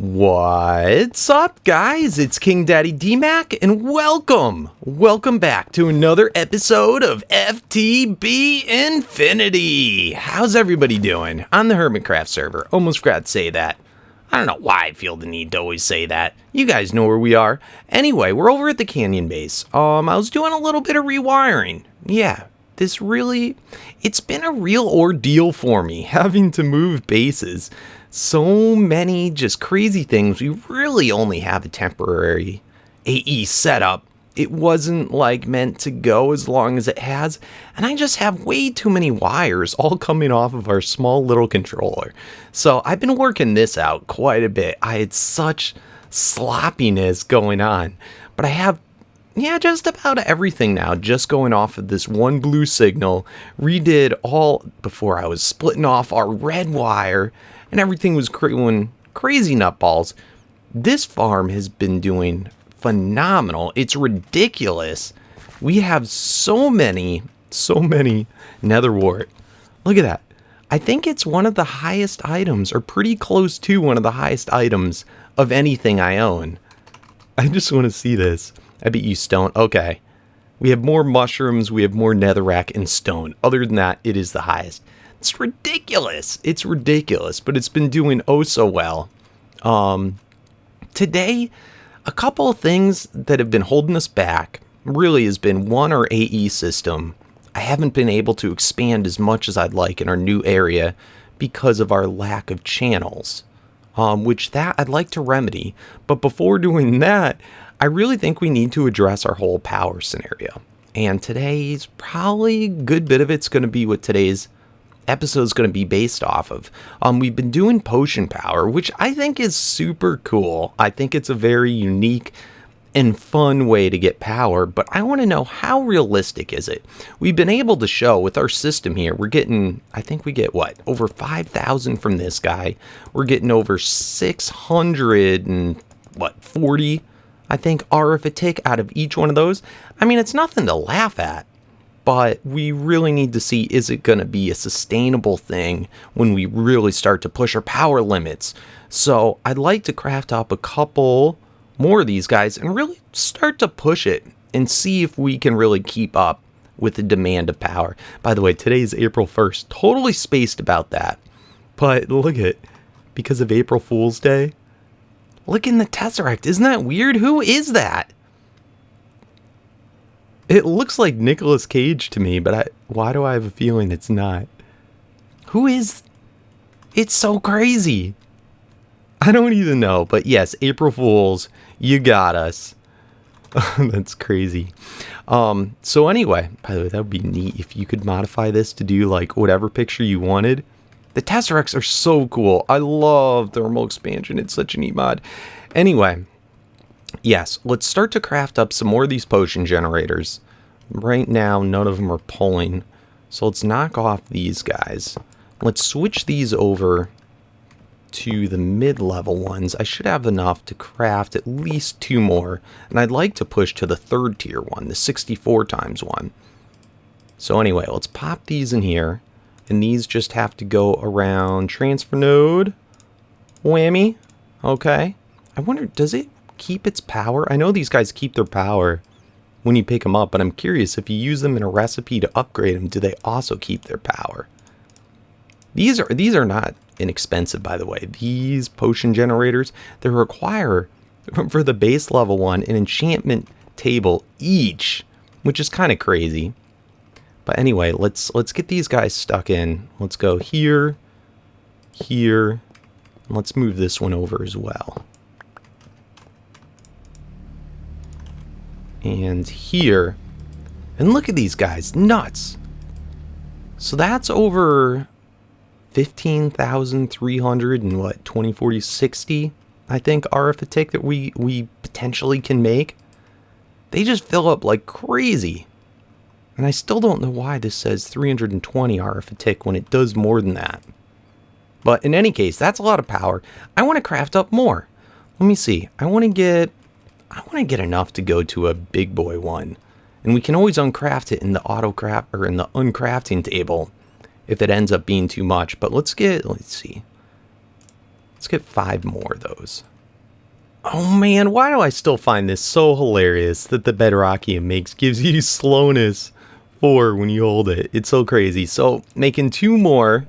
What's up, guys? It's KingDaddyDMAC, and welcome back to another episode of FTB Infinity. How's everybody doing on the HermitCraft server? Almost forgot to say that. I don't know why I feel the need to always say that. You guys know where we are. Anyway, we're over at the canyon base. I was doing a little bit of rewiring. Yeah, it's been a real ordeal for me having to move bases. So many just crazy things. We really only have a temporary AE setup. It wasn't like meant to go as long as it has, and I just have way too many wires all coming off of our small little controller. So I've been working this out quite a bit. I had such sloppiness going on, but I have just about everything now just going off of this one blue signal. Redid all before I was splitting off our red wire, and everything was going crazy nutballs. This farm has been doing phenomenal. It's ridiculous. We have so many nether wart. Look at that. I think it's one of the highest items, or pretty close to one of the highest items of anything I own. I just want to see this. I bet you stone. Okay. We have more mushrooms, we have more netherrack and stone. Other than that, it is the highest. It's ridiculous. It's ridiculous, but it's been doing oh so well. Today, a couple of things that have been holding us back really has been, one, our AE system. I haven't been able to expand as much as I'd like in our new area because of our lack of channels, which I'd like to remedy. But before doing that, I really think we need to address our whole power scenario. And today's probably a good bit of it's going to be what today's episode is going to be based off of. We've been doing potion power, which I think is super cool. I think it's a very unique and fun way to get power, but I want to know, how realistic is it? We've been able to show with our system here, we're getting, I think we get what, over 5,000 from this guy. We're getting over 640, I think, RF a tick out of each one of those. I mean, it's nothing to laugh at. But we really need to see, is it going to be a sustainable thing when we really start to push our power limits? So I'd like to craft up a couple more of these guys and really start to push it and see if we can really keep up with the demand of power. By the way, today's April 1st. Totally spaced about that. But look at, because of April Fool's Day, look in the Tesseract. Isn't that weird? Who is that? It looks like Nicolas Cage to me, but why do I have a feeling it's not? Who is? It's so crazy. I don't even know, but yes, April Fools, you got us. That's crazy. So anyway, by the way, that would be neat if you could modify this to do like whatever picture you wanted. The Tesseracts are so cool. I love thermal expansion. It's such a neat mod. Anyway. Yes, let's start to craft up some more of these potion generators. Right now, none of them are pulling, so let's knock off these guys. Let's switch these over to the mid-level ones. I should have enough to craft at least 2 more, and I'd like to push to the 3rd tier one, the 64 times one. So anyway, let's pop these in here, and these just have to go around transfer node. Whammy. Okay. I wonder, does it keep its power? I know these guys keep their power when you pick them up, but I'm curious, if you use them in a recipe to upgrade them, do they also keep their power? These are not inexpensive, by the way. These potion generators, they require, for the base level one, an enchantment table each, which is kind of crazy. But anyway, let's get these guys stuck in. Let's go here, here, and let's move this one over as well. And here, and look at these guys, nuts. So that's over 15,300 and what, 20, 40, 60, I think, RF a tick that we potentially can make. They just fill up like crazy. And I still don't know why this says 320 RF a tick when it does more than that. But in any case, that's a lot of power. I want to craft up more. Let me see. I want to get enough to go to a big boy one. And we can always uncraft it in the autocraft or in the uncrafting table if it ends up being too much. But let's see. Let's get 5 more of those. Oh man, why do I still find this so hilarious that the Bedrockium gives you slowness 4 when you hold it. It's so crazy. So making 2 more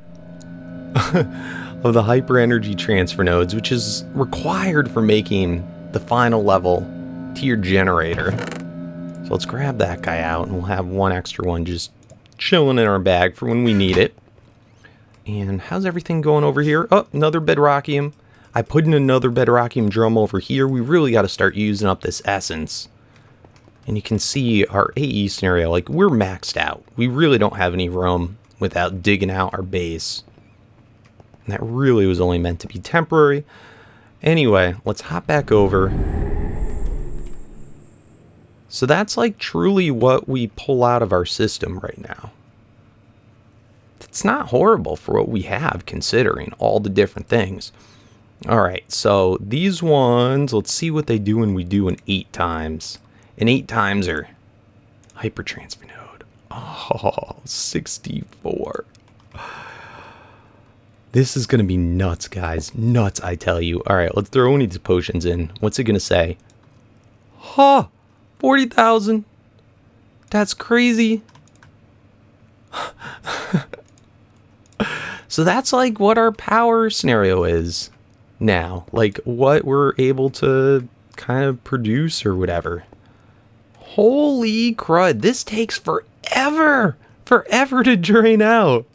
of the hyper energy transfer nodes, which is required for making the final level tier generator. So let's grab that guy out and we'll have 1 extra one just chilling in our bag for when we need it. And how's everything going over here? Oh, another Bedrockium. I put in another Bedrockium drum over here. We really got to start using up this essence. And you can see our AE scenario, like, we're maxed out. We really don't have any room without digging out our base. And that really was only meant to be temporary. Anyway, let's hop back over. So that's like truly what we pull out of our system right now. It's not horrible for what we have, considering all the different things. Alright, so these ones, let's see what they do when we do an 8 times. And 8 times are hyper transfer node. Oh, 64. This is going to be nuts, guys. Nuts, I tell you. Alright, let's throw any of these potions in. What's it going to say? Huh, 40,000. That's crazy. So that's like what our power scenario is now. Like what we're able to kind of produce or whatever. Holy crud, this takes forever to drain out.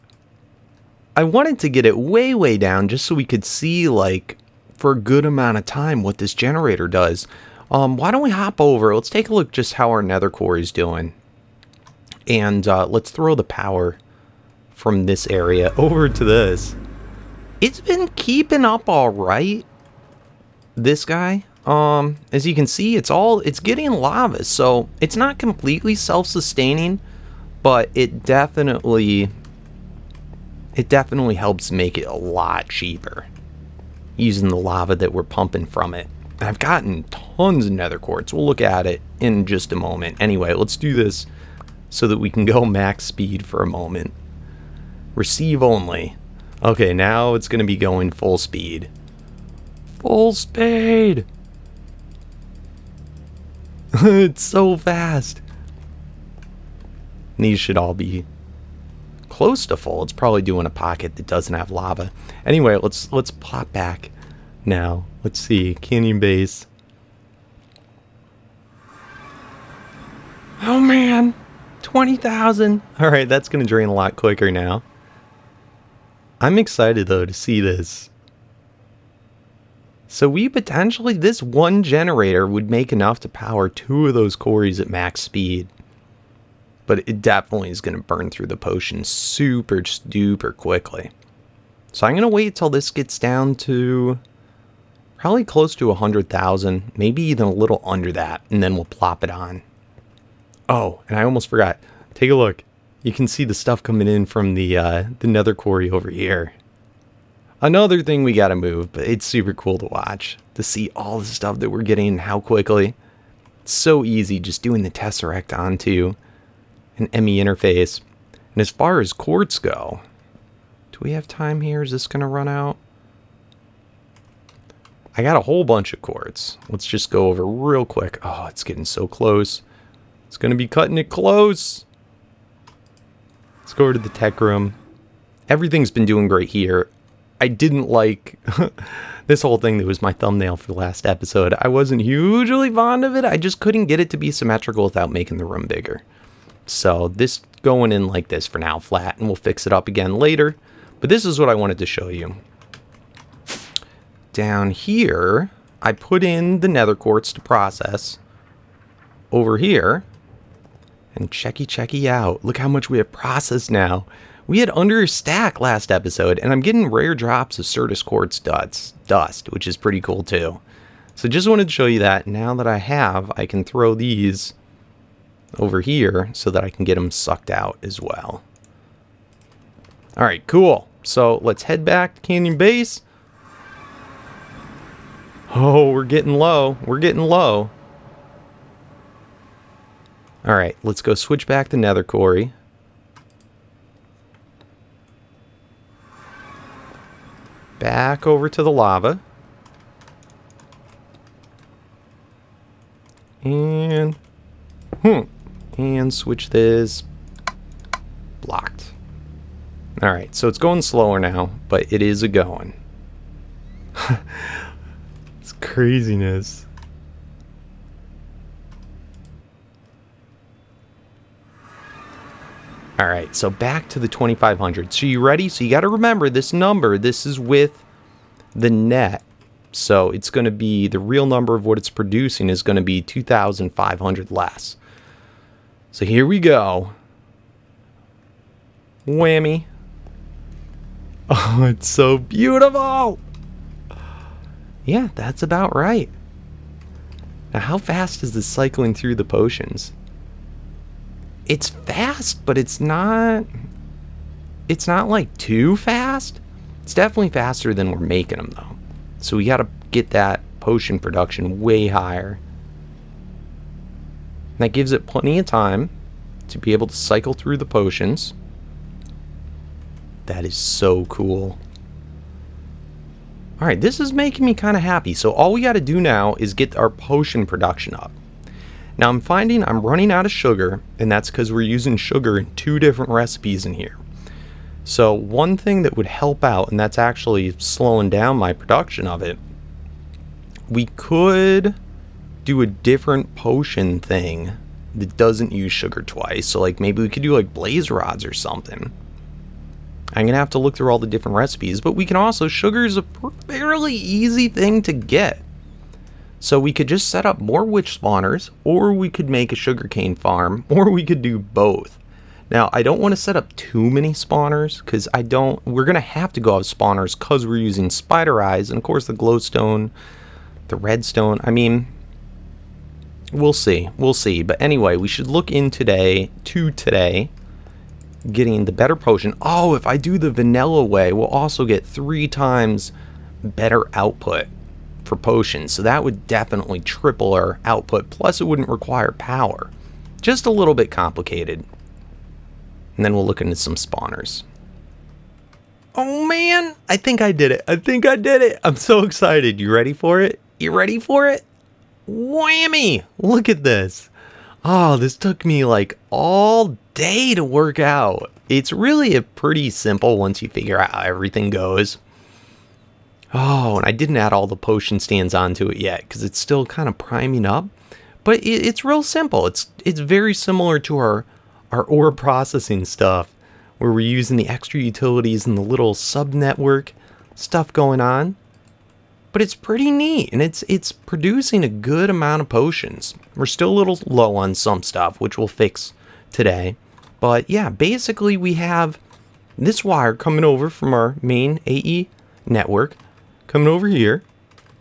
I wanted to get it way down just so we could see, like, for a good amount of time what this generator does. Why don't we hop over? Let's take a look just how our nether core is doing. And let's throw the power from this area over to this. It's been keeping up all right. This guy, as you can see, it's getting lava, so it's not completely self-sustaining, but it definitely helps make it a lot cheaper using the lava that we're pumping from it. And I've gotten tons of nether quartz. We'll look at it in just a moment. Anyway, let's do this so that we can go max speed for a moment. Receive only. Okay, now it's going to be going full speed. Full speed! It's so fast. These should all be close to full. It's probably doing a pocket that doesn't have lava. Anyway, let's pop back now. Let's see. Canyon base. Oh man, 20,000. All right, that's going to drain a lot quicker now. I'm excited though to see this. So we potentially, this one generator would make enough to power 2 of those quarries at max speed. But it definitely is going to burn through the potion super duper quickly. So I'm going to wait till this gets down to probably close to 100,000, maybe even a little under that, and then we'll plop it on. Oh, and I almost forgot. Take a look. You can see the stuff coming in from the nether quarry over here. Another thing we got to move, but it's super cool to watch, to see all the stuff that we're getting and how quickly. It's so easy just doing the tesseract onto an ME interface. And as far as quartz go, do we have time here? Is this going to run out? I got a whole bunch of quartz. Let's just go over real quick. Oh, it's getting so close. It's going to be cutting it close. Let's go over to the tech room. Everything's been doing great here. I didn't like this whole thing that was my thumbnail for the last episode. I wasn't hugely fond of it. I just couldn't get it to be symmetrical without making the room bigger. So this going in like this for now, flat, and we'll fix it up again later. But this is what I wanted to show you. Down here, I put in the nether quartz to process. Over here, and checky out. Look how much we have processed now. We had under a stack last episode, and I'm getting rare drops of Certus quartz dust, which is pretty cool too. So just wanted to show you that. Now that I have, I can throw these over here so that I can get them sucked out as well. Alright, cool. So let's head back to Canyon Base. Oh, we're getting low. We're getting low. Alright, let's go switch back to nether quarry. back over to the lava. And switch this. Blocked. Alright, so it's going slower now, but it is a-going. It's craziness. Alright, so back to the 2500. So you ready? So you got to remember this number. This is with the net. So it's going to be, the real number of what it's producing is going to be 2,500 less. So here we go. Whammy. Oh, it's so beautiful. Yeah, that's about right. Now, how fast is this cycling through the potions? It's fast, but it's not like too fast. It's definitely faster than we're making them, though. So we got to get that potion production way higher. And that gives it plenty of time to be able to cycle through the potions. That is so cool. Alright, this is making me kind of happy. So all we got to do now is get our potion production up. Now I'm finding I'm running out of sugar, and that's because we're using sugar in 2 different recipes in here. So one thing that would help out, and that's actually slowing down my production of it, we could do a different potion thing that doesn't use sugar twice. So like maybe we could do like blaze rods or something. I'm going to have to look through all the different recipes, but we can also, sugar is a fairly easy thing to get. So we could just set up more witch spawners, or we could make a sugarcane farm, or we could do both. Now, I don't want to set up too many spawners, because we're going to have to go have spawners because we're using spider eyes, and of course the glowstone, the redstone, I mean, we'll see, but anyway, we should look in today, getting the better potion. Oh, if I do the vanilla way, we'll also get 3 times better output for potions, so that would definitely triple our output, plus it wouldn't require power. Just a little bit complicated. And then we'll look into some spawners. Oh man, I think I did it. I'm so excited. You ready for it? Whammy! Look at this. Oh, this took me like all day to work out. It's really a pretty simple once you figure out how everything goes. Oh, and I didn't add all the potion stands onto it yet because it's still kind of priming up. But it's real simple. It's very similar to our ore processing stuff, where we're using the extra utilities and the little sub-network stuff going on. But it's pretty neat, and it's producing a good amount of potions. We're still a little low on some stuff, which we'll fix today. But yeah, basically we have this wire coming over from our main AE network, coming over here,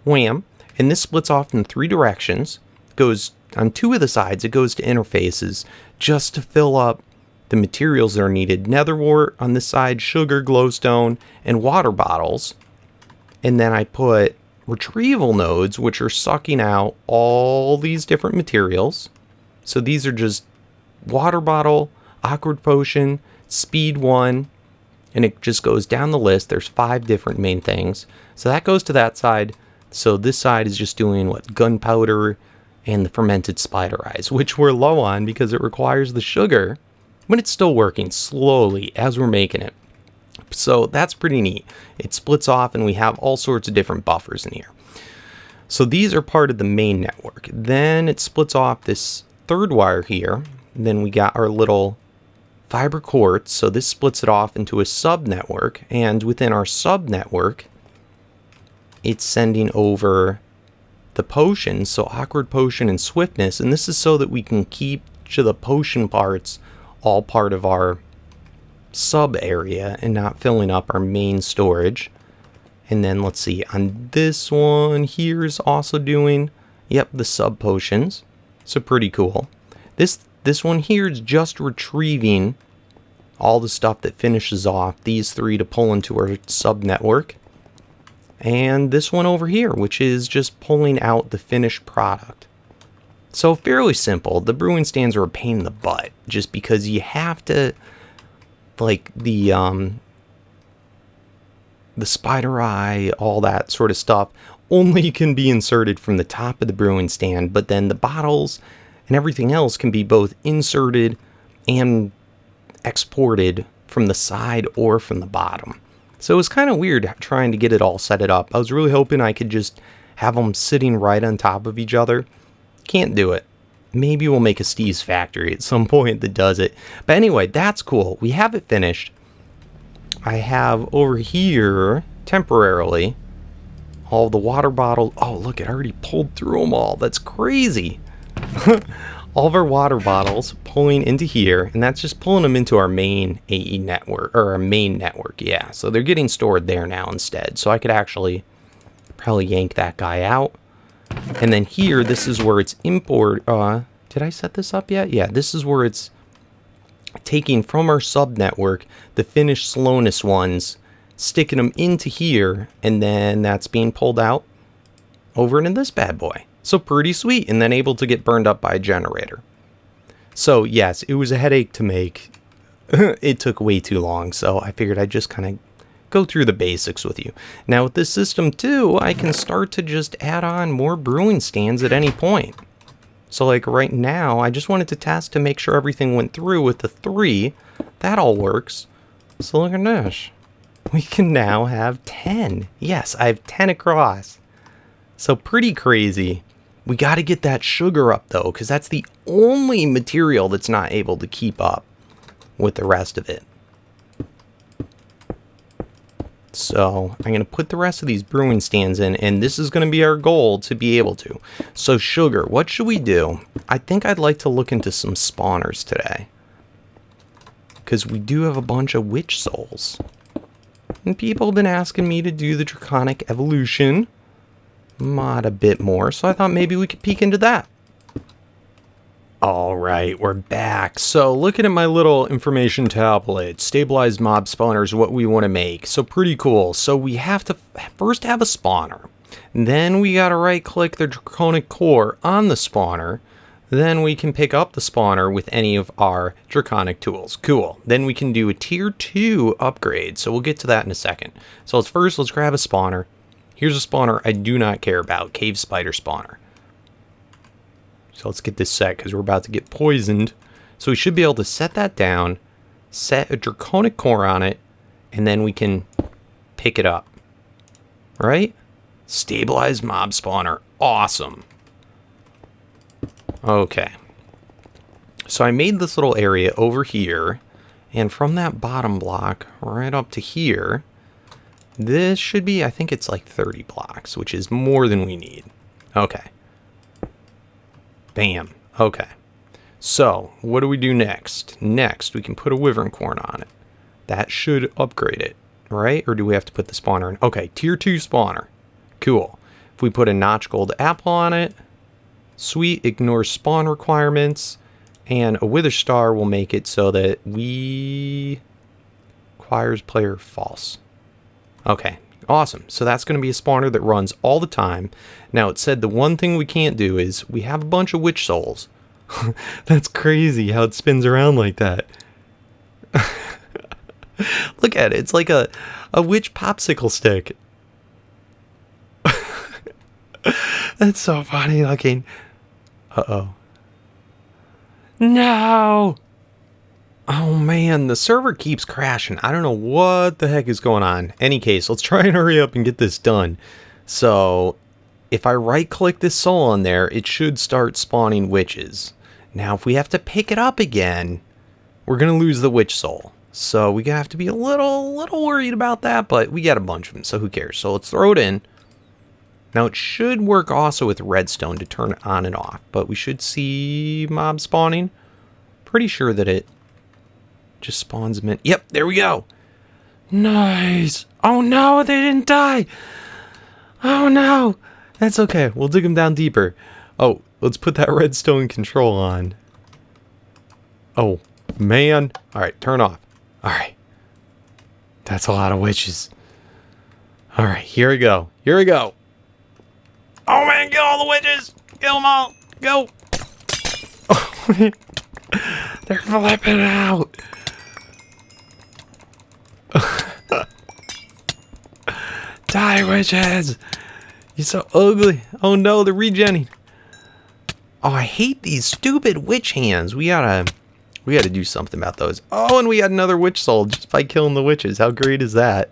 wham, and this splits off in 3 directions. Goes on 2 of the sides, it goes to interfaces just to fill up the materials that are needed. Nether wart on this side, sugar, glowstone, and water bottles. And then I put retrieval nodes, which are sucking out all these different materials. So these are just water bottle, awkward potion, speed 1, and it just goes down the list. There's 5 different main things. So that goes to that side. So this side is just doing gunpowder and the fermented spider eyes, which we're low on because it requires the sugar, but it's still working slowly as we're making it. So that's pretty neat. It splits off and we have all sorts of different buffers in here. So these are part of the main network. Then it splits off this 3rd wire here. Then we got our little fiber quartz. So this splits it off into a sub-network. And within our sub-network, it's sending over the potions. So awkward potion and swiftness. And this is so that we can keep to the potion parts all part of our sub area and not filling up our main storage. And then let's see, on this one here is also doing, yep, the sub potions. So pretty cool. This one here is just retrieving all the stuff that finishes off these 3 to pull into our sub network. And this one over here, which is just pulling out the finished product. So fairly simple. The brewing stands are a pain in the butt just because you have to, like, the the spider eye, all that sort of stuff, only can be inserted from the top of the brewing stand, but then the bottles and everything else can be both inserted and exported from the side or from the bottom. So it was kind of weird trying to get it all set it up. I was really hoping I could just have them sitting right on top of each other. Can't do it. Maybe we'll make a Steve's Factory at some point that does it. But anyway, that's cool. We have it finished. I have over here, temporarily, all the water bottles. Oh, look, it already pulled through them all. That's crazy. All of our water bottles pulling into here, and that's just pulling them into our main AE network, or our main network, yeah. So they're getting stored there now instead. So I could actually probably yank that guy out. And then here, this is where it's import. Did I set this up yet? Yeah, this is where it's taking from our sub network the finished slowness ones, sticking them into here, and then that's being pulled out over into this bad boy. So pretty sweet, and then able to get burned up by a generator. So yes, it was a headache to make. It took way too long, so I figured I'd just kind of go through the basics with you. Now with this system too, I can start to just add on more brewing stands at any point. So like right now, I just wanted to test to make sure everything went through with the 3. That all works. So look at this. We can now have 10. Yes, I have 10 across. So pretty crazy. We got to get that sugar up though, because that's the only material that's not able to keep up with the rest of it. So I'm going to put the rest of these brewing stands in, and this is going to be our goal to be able to. So sugar, what should we do? I think I'd like to look into some spawners today, because we do have a bunch of witch souls. And people have been asking me to do the Draconic evolution mod a bit more, so I thought maybe we could peek into that. Alright, we're back. So looking at my little information tablet, stabilized mob spawners, what we want to make. So pretty cool. So we have to first have a spawner. Then we got to right click the Draconic core on the spawner. Then we can pick up the spawner with any of our Draconic tools. Cool. Then we can do a tier 2 upgrade. So we'll get to that in a second. So let's grab a spawner. Here's a spawner I do not care about. Cave spider spawner. So let's get this set because we're about to get poisoned. So we should be able to set that down, set a Draconic core on it, and then we can pick it up. Right? Stabilized mob spawner. Awesome. Okay. So I made this little area over here, and from that bottom block right up to here, this should be, I think it's like 30 blocks, which is more than we need. Okay. Bam. Okay. So, what do we do next? Next, we can put a wyvern corn on it. That should upgrade it, right? Or do we have to put the spawner in? Okay, tier 2 spawner. Cool. If we put a notch gold apple on it, sweet, ignores spawn requirements, and a wither star will make it so that we requires player false. Okay, awesome. So that's going to be a spawner that runs all the time. Now, it said the one thing we can't do is we have a bunch of witch souls. That's crazy how it spins around like that. Look at it. It's like a witch popsicle stick. That's so funny looking. Uh-oh. No! Oh man, the server keeps crashing. I don't know what the heck is going on. Any case, let's try and hurry up and get this done. So, if I right-click this soul on there, it should start spawning witches. Now, if we have to pick it up again, we're going to lose the witch soul. So, we have to be a little worried about that, but we got a bunch of them, so who cares? So, let's throw it in. Now, it should work also with redstone to turn it on and off, but we should see mob spawning. Pretty sure that it just spawns them in. Yep, there we go. Nice. Oh no, they didn't die. Oh no. That's okay. We'll dig them down deeper. Oh, let's put that redstone control on. Oh, man. All right, turn off. All right. That's a lot of witches. All right, here we go. Here we go. Oh man, get all the witches. Kill them all. Go. Oh, they're flipping out. Die, witches! You're so ugly. Oh no, they're regenning. Oh, I hate these stupid witch hands. We gotta do something about those. Oh, and we got another witch soul just by killing the witches. How great is that?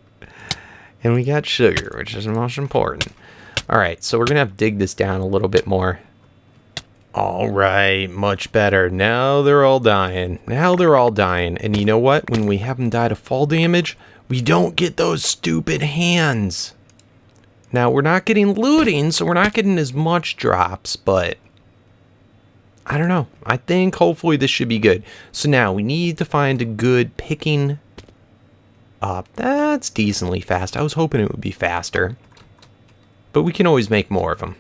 And we got sugar, which is the most important. Alright, so we're gonna have to dig this down a little bit more. Alright, much better. Now they're all dying. Now they're all dying. And you know what? When we have them die to fall damage, we don't get those stupid hands. Now, we're not getting looting, so we're not getting as much drops, but I don't know. I think hopefully this should be good. So now we need to find a good picking up. That's decently fast. I was hoping it would be faster, but we can always make more of them.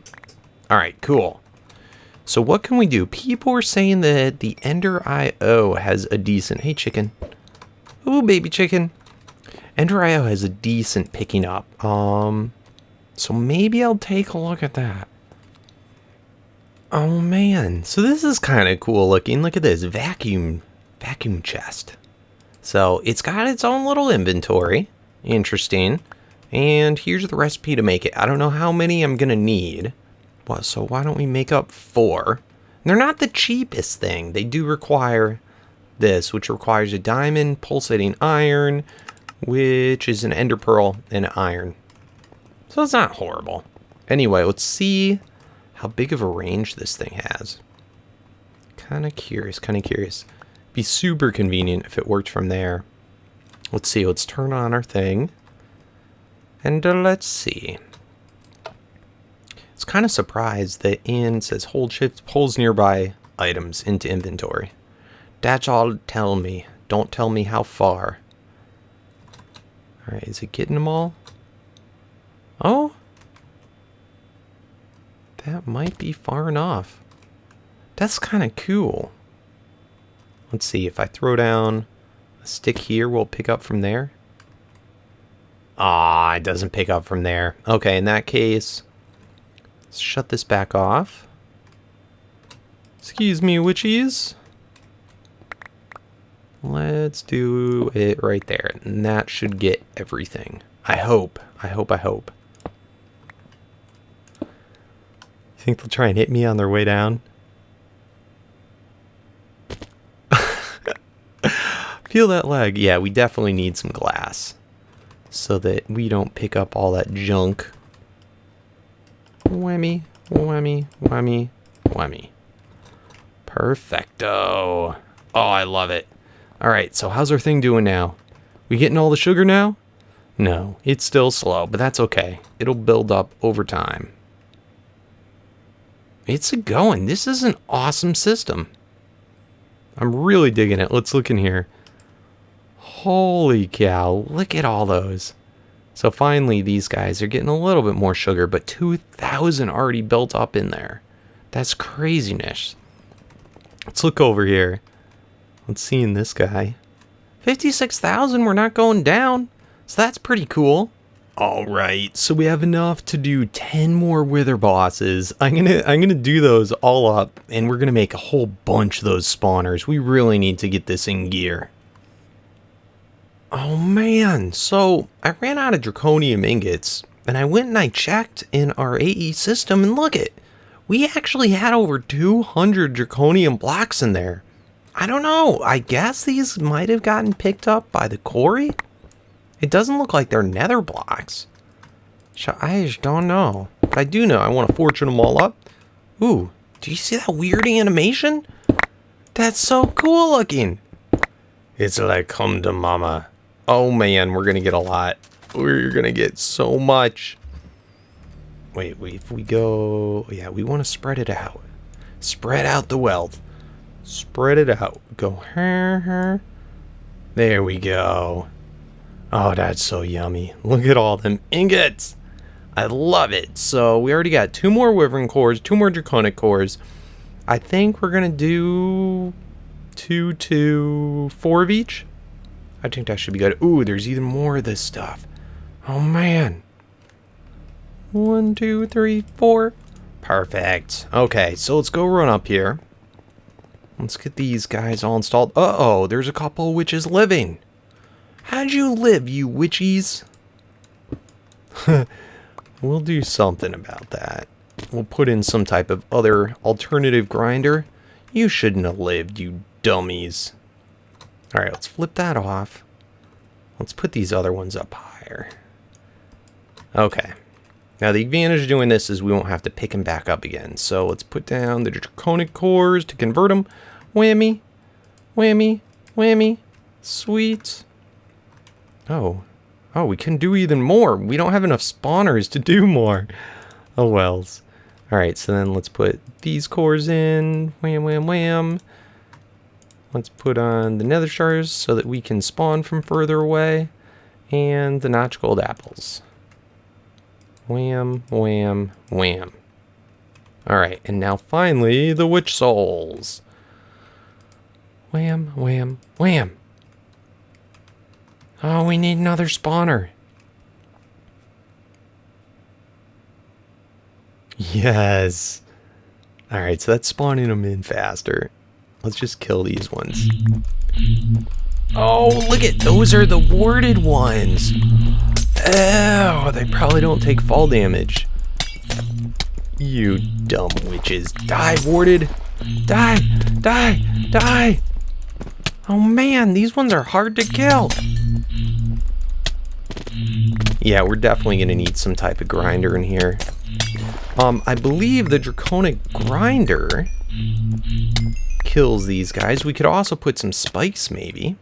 Alright, cool. So what can we do? People are saying that the Ender IO has a decent... Hey, chicken. Ooh, baby chicken. Ender IO has a decent picking up. So maybe I'll take a look at that. Oh, man. So this is kind of cool looking. Look at this. Vacuum chest. So it's got its own little inventory. Interesting. And here's the recipe to make it. I don't know how many I'm going to need. Well, so why don't we make up 4? They're not the cheapest thing. They do require this, which requires a diamond, pulsating iron, which is an ender pearl, and iron. So it's not horrible. Anyway, let's see how big of a range this thing has. Kind of curious, Be super convenient if it worked from there. Let's see, let's turn on our thing. And let's see. I was kind of surprised that it says hold shift pulls nearby items into inventory. That's all tell me. Don't tell me how far. Alright, is it getting them all? Oh? That might be far enough. That's kind of cool. Let's see, if I throw down a stick here, will it pick up from there? Ah, it doesn't pick up from there. Okay, in that case... Let's shut this back off. Excuse me, witchies. Let's do it right there. And that should get everything. I hope. I hope. You think they'll try and hit me on their way down? Feel that lag. Yeah, we definitely need some glass. So that we don't pick up all that junk. Whammy, whammy, whammy, whammy. Perfecto. Oh, I love it. Alright, so how's our thing doing now? We getting all the sugar now? No, it's still slow, but that's okay. It'll build up over time. It's going. This is an awesome system. I'm really digging it. Let's look in here. Holy cow, look at all those. So finally, these guys are getting a little bit more sugar, but 2,000 already built up in there. That's craziness. Let's look over here. Let's see in this guy. 56,000, we're not going down. So that's pretty cool. Alright, so we have enough to do 10 more wither bosses. I'm gonna do those all up, and we're gonna make a whole bunch of those spawners. We really need to get this in gear. Oh man, so I ran out of draconium ingots, and I went and I checked in our AE system, and look it, we actually had over 200 draconium blocks in there. I don't know, I guess these might have gotten picked up by the quarry? It doesn't look like they're nether blocks. I just don't know, but I do know I want to fortune them all up. Ooh, do you see that weird animation? That's so cool looking. It's like come to mama. Oh man, we're gonna get a lot. We're gonna get so much. Wait, if we go... Yeah, we want to spread it out. Spread out the wealth. Spread it out. Go her. There we go. Oh, that's so yummy. Look at all them ingots. I love it. So we already got 2 more wyvern cores, 2 more draconic cores. I think we're gonna do 4 of each. I think that should be good. Ooh, there's even more of this stuff. Oh, man. 1, 2, 3, 4. Perfect. Okay, so let's go run up here. Let's get these guys all installed. Uh-oh, there's a couple of witches living. How'd you live, you witchies? We'll do something about that. We'll put in some type of other alternative grinder. You shouldn't have lived, you dummies. Alright, let's flip that off. Let's put these other ones up higher. Okay. Now the advantage of doing this is we won't have to pick them back up again. So let's put down the draconic cores to convert them. Whammy. Whammy. Whammy. Sweet. Oh. Oh, we can do even more. We don't have enough spawners to do more. Oh wells. Alright, so then let's put these cores in. Wham, wham, wham. Let's put on the nether stars so that we can spawn from further away. And the notch gold apples. Wham, wham, wham. Alright, and now finally, the witch souls. Wham, wham, wham. Oh, we need another spawner. Yes. Alright, so that's spawning them in faster. Let's just kill these ones. Oh, look at those are the warded ones. Oh, they probably don't take fall damage. You dumb witches. Die, warded. Die, die, die. Oh man, these ones are hard to kill. Yeah, we're definitely going to need some type of grinder in here. I believe the draconic grinder kills these guys. We could also put some spikes, maybe.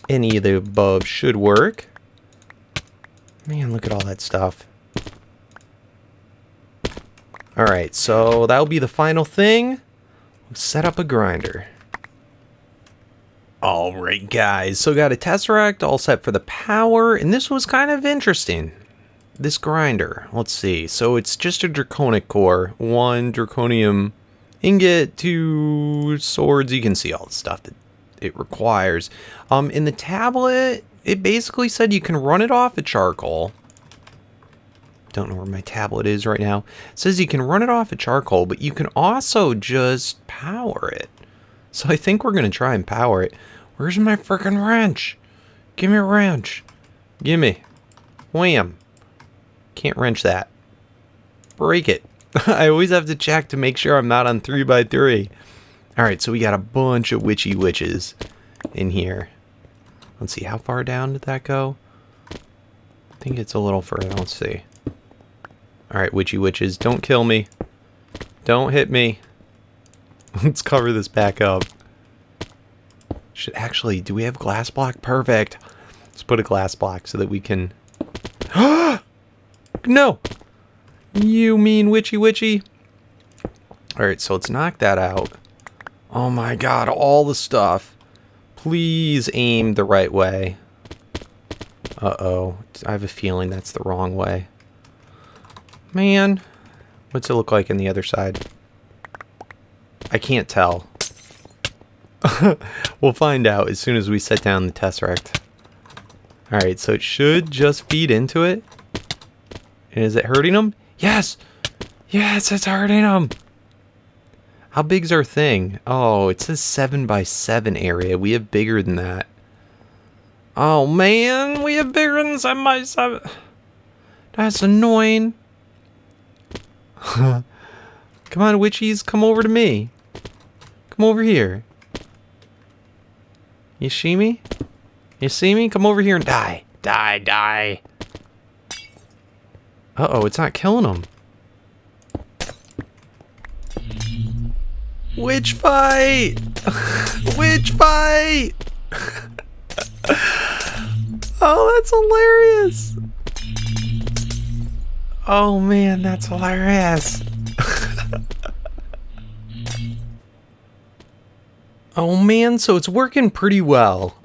Any of the above should work. Man, look at all that stuff. Alright, so that'll be the final thing. We'll set up a grinder. Alright guys, so got a tesseract all set for the power, and this was kind of interesting. This grinder, let's see, so it's just a draconic core, 1 draconium ingot, 2 swords. You can see all the stuff that it requires. In the tablet, it basically said you can run it off of charcoal. Don't know where my tablet is right now. It says you can run it off of charcoal, but you can also just power it. So I think we're going to try and power it. Where's my freaking wrench? Give me a wrench. Gimme. Wham. Can't wrench that. Break it. I always have to check to make sure I'm not on 3x3. Alright, so we got a bunch of witchy witches in here. Let's see, how far down did that go? I think it's a little further. Let's see. Alright, witchy witches, don't kill me. Don't hit me. Let's cover this back up. Should actually, do we have glass block? Perfect. Let's put a glass block so that we can... No! You mean witchy witchy? Alright, so let's knock that out. Oh my god, all the stuff. Please aim the right way. Uh-oh. I have a feeling that's the wrong way. Man. What's it look like on the other side? I can't tell. We'll find out as soon as we set down the tesseract. Alright, so it should just feed into it. And is it hurting them? Yes! Yes, it's hurting them! How big's our thing? Oh, it says 7x7 area. We have bigger than that. Oh man, we have bigger than 7x7. That's annoying. Come on, witchies, come over to me. Come over here. You see me? You see me? Come over here and die. Die, die. Uh-oh, it's not killing them. Witch fight! Witch fight! Oh, that's hilarious! Oh man, that's hilarious! Oh man, so it's working pretty well.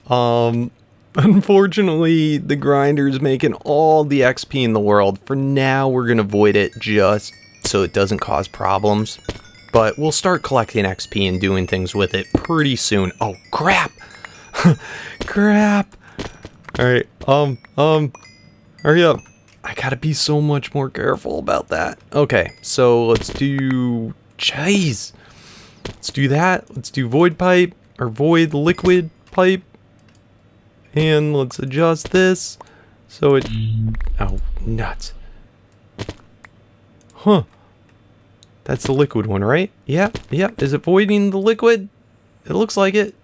Unfortunately, the grinder's making all the XP in the world. For now, we're gonna avoid it just so it doesn't cause problems. But we'll start collecting XP and doing things with it pretty soon. Oh, crap! Crap! Alright, hurry up. I gotta be so much more careful about that. Okay, so let's do... Jeez! Let's do that. Let's do void pipe, or void liquid pipe. And let's adjust this So it... Oh, nuts. Huh. That's the liquid one, right? Yep, yep. Is it voiding the liquid? It looks like it.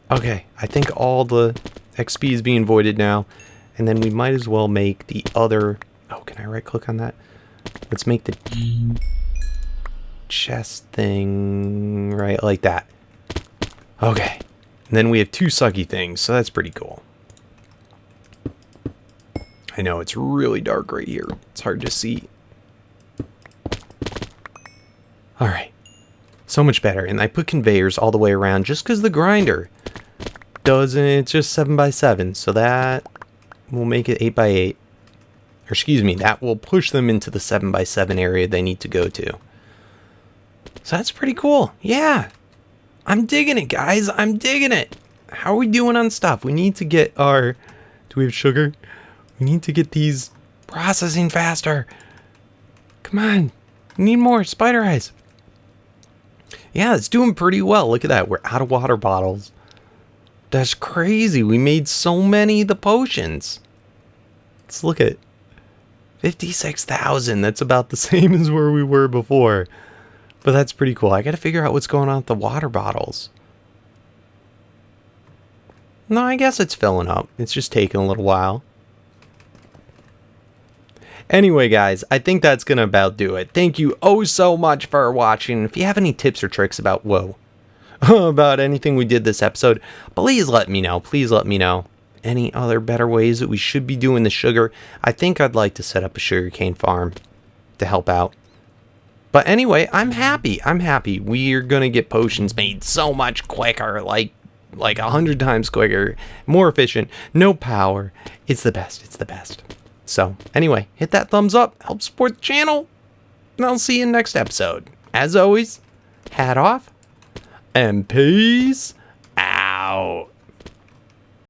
Okay, I think all the XP is being voided now. And then we might as well make the other... Oh, can I right-click on that? Let's make the chest thing right like that. Okay. And then we have 2 sucky things, so that's pretty cool. I know, it's really dark right here. It's hard to see. Alright. So much better. And I put conveyors all the way around just because the grinder doesn't... It's just 7x7, so that will make it 8x8. Or excuse me, that will push them into the 7x7 area they need to go to. So that's pretty cool. Yeah. I'm digging it, guys. I'm digging it. How are we doing on stuff? We need to get our... Do we have sugar? We need to get these processing faster. Come on. We need more spider eyes. Yeah, it's doing pretty well. Look at that. We're out of water bottles. That's crazy. We made so many of the potions. Let's look at 56,000. That's about the same as where we were before. But that's pretty cool. I got to figure out what's going on with the water bottles. No, I guess it's filling up. It's just taking a little while. Anyway, guys, I think that's going to about do it. Thank you oh so much for watching. If you have any tips or tricks about, about anything we did this episode, please let me know. Please let me know. Any other better ways that we should be doing the sugar? I think I'd like to set up a sugarcane farm to help out. But anyway, I'm happy. I'm happy. We're going to get potions made so much quicker, like 100 times quicker, more efficient, no power. It's the best. It's the best. So anyway, hit that thumbs up, help support the channel, and I'll see you in the next episode. As always, hat off, and peace out.